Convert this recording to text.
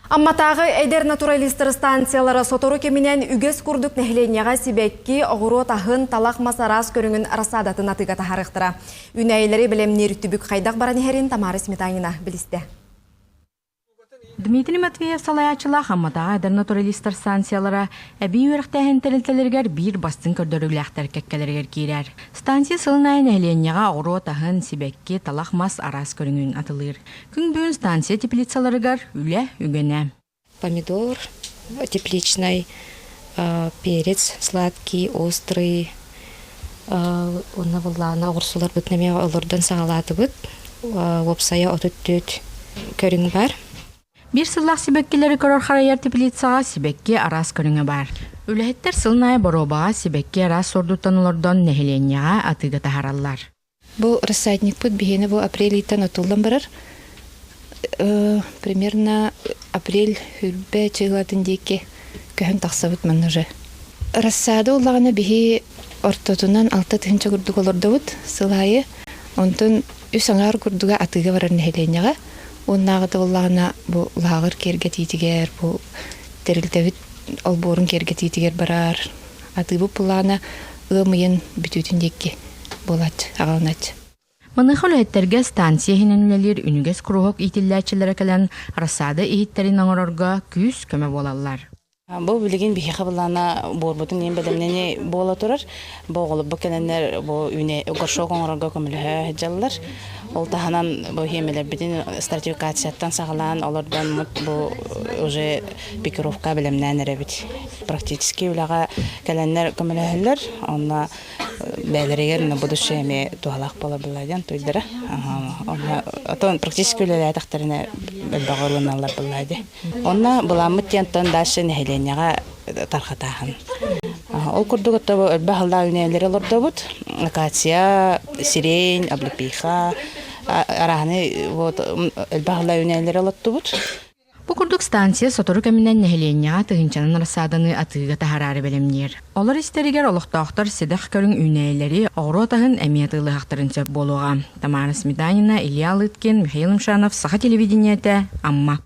Амматағы әйдер натуралистер станциялары сотору кемінен үгес күрдік нәхіленияға себекки оғыру тағын талақ масарас көріңін расадатын атыға тахарықтыра. Үнәйелері білемнер түбік қайдақ баран херин Тамара Сметанина білісті. Дмитрий Матвеев салаячылақ амматағы әйдер натуралистер станциялары әбей өріқтәхін тәлінтелергер бір бастың көрдіріліқтер кәккелергер кейрер. Станция сылынайын әйленияға оғыру тағын себекки талақ мас арас көріңін атылыр. Күн бүгін станция теплицаларыгар үлі үгене. Помидор тепличный, перец сладкий, острый, онна боллана орсулар бүтнеме олордан сағалаты бүт, опсая отыттөт көрің бар. Bir сыллақ себеккелері көрір қарайар теплицаға себекке арас көріңі бар. Үләхеттер сылнай боробаға себекке арас сордуттан олардан нәхіленияға атыға тахаралар. Бұл рассадник бұд бігені бұл апрель-иттен отылдан барар. Примерно апрель хүрбе чыгылатын дейке көхін тақса бұд мән уже. Рассады олағына бігі ортотунан 6 түхінші күрдік оларда бұд сылайы. Онтын үс аңар күрдіға атыға барар нәхіленияға. Оннағыды олағына бұл лағыр керге тетігер, бұл терілтәвіт олборын керге тетігер барар. Аты бұл бұлағына ұмыйын бүтүтіндекке болат, ағалынат. Мынық үләттерге станция хиненілер үнігес күріғық итілләтчілері кәлін расады ихиттерін аңырарға күз көмі болалар. Бұл білген бейхі бұлана борбудың ең бәдімнені бола тұрар. Бұл ғылып бұл кәлінер ғыршоқ оңырарға көмілі жалылар. Ол тағынан бұл хемелер бітін стратификацияттан сағылан, олардан бұл уже пикировка білімнен әрәбіт. Практически үліға кәлінер көмілі әлілер, онына бәлірегер бұдышы әме туғалақ бола бұладен тойдыры. Отон практически үлілі әтіқтеріне бәлбағылыналар бұлады. Онына бұламыт тентон дальше нәхеленияға тарқатағын. Ол күрдік өтті өлбі ғылда үнелері олырды бұд. Акация, сирень, облепиха, арағыны өлбі ғылда үнелері олырды бұд. Бұл күрдік станция сотору кәмінен нәхеленияға тұғынчанын расадыны атыға тахарары білімнер. Олар истерігер олықтақтар седақ көрін үнәйлері оғыру тағын әмиятылы қақтарынша болуға. Тамара Сметанина, Илья Лыткин, Михаил Мшанов, Саха телевидениеті, Амма.